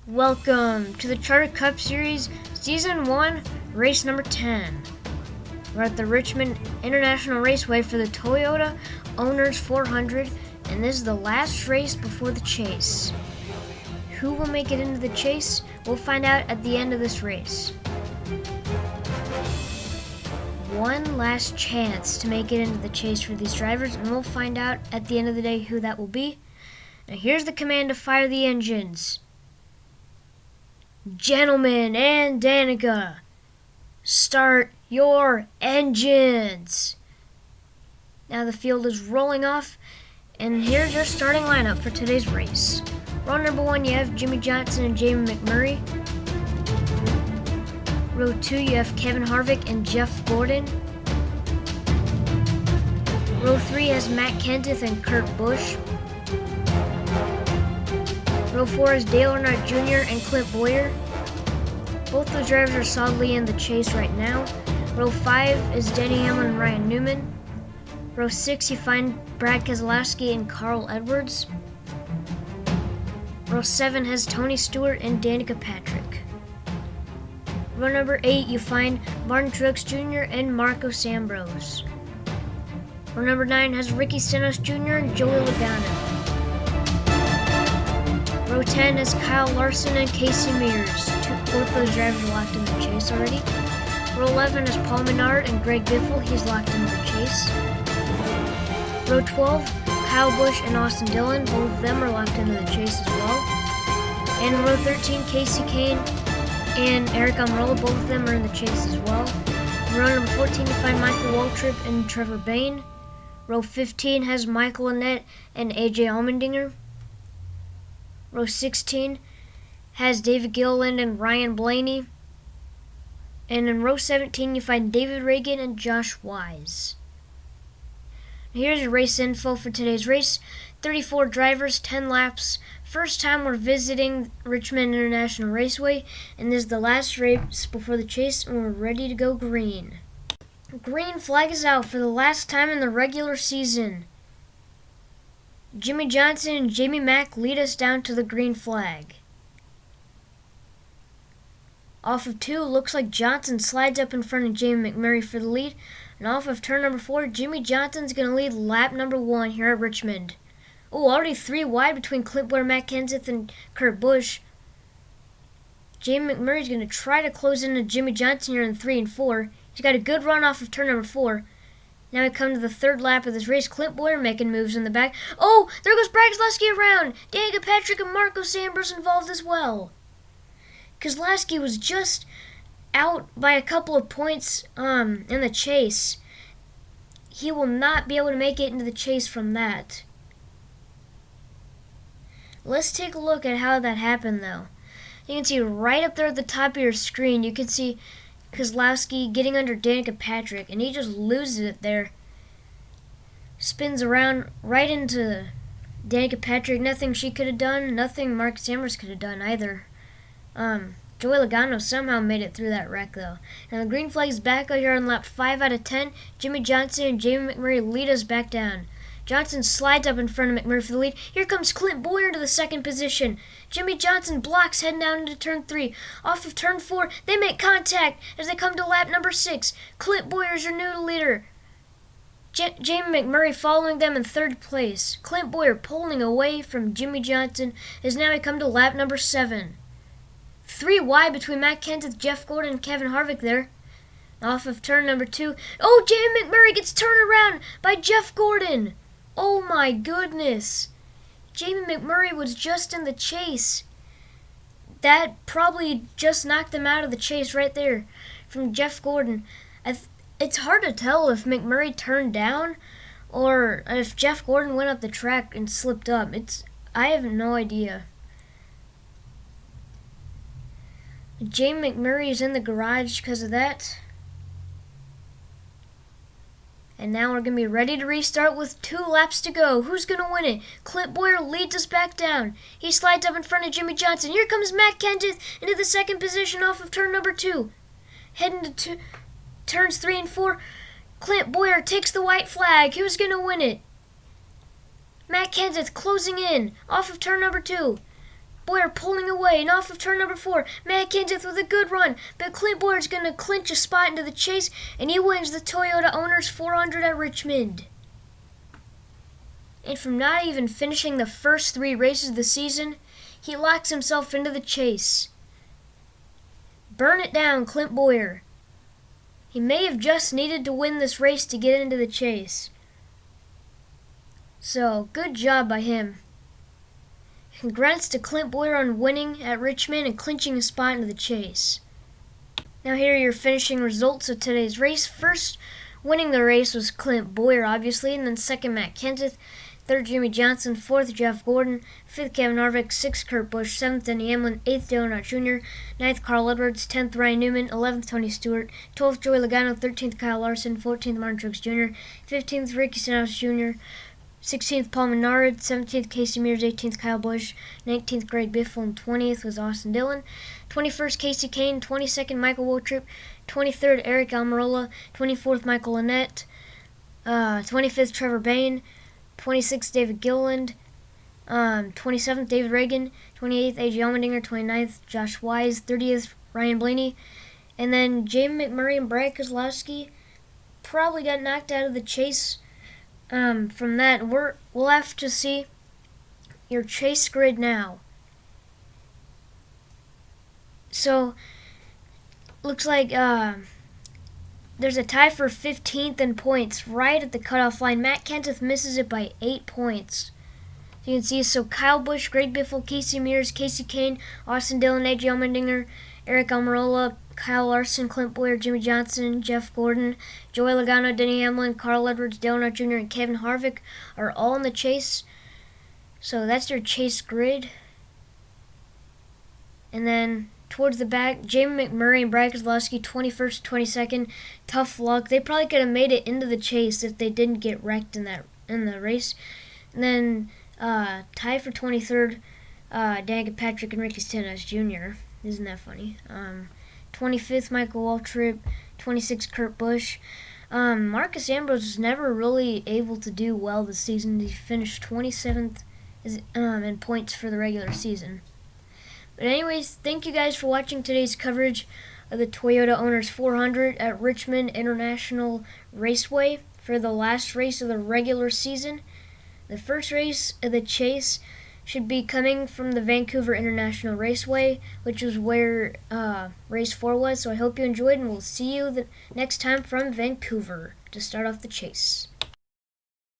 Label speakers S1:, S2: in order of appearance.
S1: Welcome to the Charter Cup Series, Season 1, Race number 10. We're at the Richmond International Raceway for the Toyota Owners 400, and this is the last race before the chase. Who will make it into the chase? We'll find out at the end of this race. One last chance to make it into the chase for these drivers, and we'll find out at the end of the day who that will be. Now here's the command to fire the engines. Gentlemen and Danica, start your engines. Now the field is rolling off, and here's your starting lineup for today's race. Row number 1, you have Jimmy Johnson and Jamie McMurray. Row 2, you have Kevin Harvick and Jeff Gordon. Row 3 has Matt Kenseth and Kurt Busch. Row 4 is Dale Earnhardt Jr. and Clint Bowyer. Both those drivers are solidly in the chase right now. Row 5 is Denny Hamlin and Ryan Newman. Row 6, you find Brad Keselowski and Carl Edwards. Row 7 has Tony Stewart and Danica Patrick. Row number 8, you find Martin Truex Jr. and Marcos Ambrose. Row number 9 has Ricky Stenhouse Jr. and Joey Logano. Row 10 is Kyle Larson and Casey Mears. Both those drivers are locked in the chase already. Row 11 is Paul Menard and Greg Biffle. He's locked into the chase. Row 12, Kyle Busch and Austin Dillon. Both of them are locked into the chase as well. And row 13, Casey Kane and Eric Almirola. Both of them are in the chase as well. In row number 14, you find Michael Waltrip and Trevor Bayne. Row 15 has Michael Annett and AJ Allmendinger. Row 16 has David Gilliland and Ryan Blaney. And in row 17, you find David Reagan and Josh Wise. Here's your race info for today's race. 34 drivers, 10 laps. First time we're visiting Richmond International Raceway, and this is the last race before the chase, and we're ready to go green. Green flag is out for the last time in the regular season. Jimmy Johnson and Jamie Mack lead us down to the green flag. Off of 2, looks like Johnson slides up in front of Jamie McMurray for the lead. And off of turn number 4, Jimmy Johnson's going to lead lap number 1 here at Richmond. Oh, already 3 wide between Clint Bowyer, Matt Kenseth, and Kurt Busch. Jamie McMurray's going to try to close into Jimmy Johnson here in 3 and 4. He's got a good run off of turn number 4. Now we come to the third lap of this race. Clint Bowyer making moves in the back. Oh, there goes Brad Keselowski around. Danica Patrick and Marcos Ambrose involved as well. Keselowski was just out by a couple of points in the chase. He will not be able to make it into the chase from that. Let's take a look at how that happened, though. You can see right up there at the top of your screen, you can see Keselowski getting under Danica Patrick, and he just loses it there. Spins around right into Danica Patrick. Nothing she could have done, nothing Marcus Ambrose could have done either. Joey Logano somehow made it through that wreck, though. And the green flag is back out here on lap 5 out of 10. Jimmy Johnson and Jamie McMurray lead us back down. Johnson slides up in front of McMurray for the lead. Here comes Clint Bowyer to the second position. Jimmy Johnson blocks heading down into turn 3. Off of turn 4, they make contact as they come to lap number 6. Clint Bowyer's your new leader. Jamie McMurray following them in third place. Clint Bowyer pulling away from Jimmy Johnson as now we come to lap number 7. 3 wide between Matt Kenseth, Jeff Gordon, and Kevin Harvick there. Off of turn number 2. Oh, Jamie McMurray gets turned around by Jeff Gordon. Oh my goodness. Jamie McMurray was just in the chase. That probably just knocked him out of the chase right there from Jeff Gordon. It's hard to tell if McMurray turned down or if Jeff Gordon went up the track and slipped up. I have no idea. Jamie McMurray is in the garage because of that. And now we're going to be ready to restart with 2 laps to go. Who's going to win it? Clint Bowyer leads us back down. He slides up in front of Jimmy Johnson. Here comes Matt Kenseth into the second position off of turn number 2. Heading to turns 3 and 4. Clint Bowyer takes the white flag. Who's going to win it? Matt Kenseth closing in off of turn number 2. Bowyer pulling away, and off of turn number 4, Matt Kenseth with a good run, but Clint Bowyer's going to clinch a spot into the chase, and he wins the Toyota Owners 400 at Richmond. And from not even finishing the first 3 races of the season, he locks himself into the chase. Burn it down, Clint Bowyer. He may have just needed to win this race to get into the chase. So, good job by him. Congrats to Clint Bowyer on winning at Richmond and clinching a spot into the chase. Now here are your finishing results of today's race. First, winning the race was Clint Bowyer, obviously, and then second, Matt Kenseth. Third, Jimmy Johnson. Fourth, Jeff Gordon. Fifth, Kevin Harvick. Sixth, Kurt Busch. Seventh, Denny Hamlin. Eighth, Dale Earnhardt Jr. Ninth, Carl Edwards. 10th, Ryan Newman. 11th, Tony Stewart. 12th, Joey Logano. 13th, Kyle Larson. 14th, Martin Truex Jr. 15th, Ricky Stenhouse Jr. 16th, Paul Menard. 17th, Casey Mears. 18th, Kyle Busch. 19th, Greg Biffle. And 20th was Austin Dillon. 21st, Casey Kane. 22nd, Michael Waltrip. 23rd, Eric Almirola. 24th, Michael Annett. 25th, Trevor Bayne. 26th, David Gilliland. 27th, David Reagan. 28th, A.J. Allmendinger. 29th, Josh Wise. 30th, Ryan Blaney. And then Jamie McMurray and Brad Keselowski probably got knocked out of the chase from that. We'll have to see your chase grid now. So, looks like there's a tie for 15th in points right at the cutoff line. Matt Kenseth misses it by 8 points. So you can see, so Kyle Busch, Greg Biffle, Casey Mears, Casey Kane, Austin Dillon, A.J. Allmendinger, Eric Almirola, Kyle Larson, Clint Bowyer, Jimmy Johnson, Jeff Gordon, Joey Logano, Denny Hamlin, Carl Edwards, Dale Earnhardt Jr., and Kevin Harvick are all in the chase. So that's your chase grid. And then towards the back, Jamie McMurray and Brad Keselowski, 21st, 22nd. Tough luck. They probably could have made it into the chase if they didn't get wrecked in the race. And then tie for 23rd, Danica Patrick and Ricky Stenhouse Jr. Isn't that funny? 25th, Michael Waltrip. 26th, Kurt Busch. Marcus Ambrose was never really able to do well this season. He finished 27th in points for the regular season. But anyways, thank you guys for watching today's coverage of the Toyota Owners 400 at Richmond International Raceway for the last race of the regular season. The first race of the chase should be coming from the Vancouver International Raceway, which is where race 4 was. So I hope you enjoyed, and we'll see you the next time from Vancouver to start off the chase.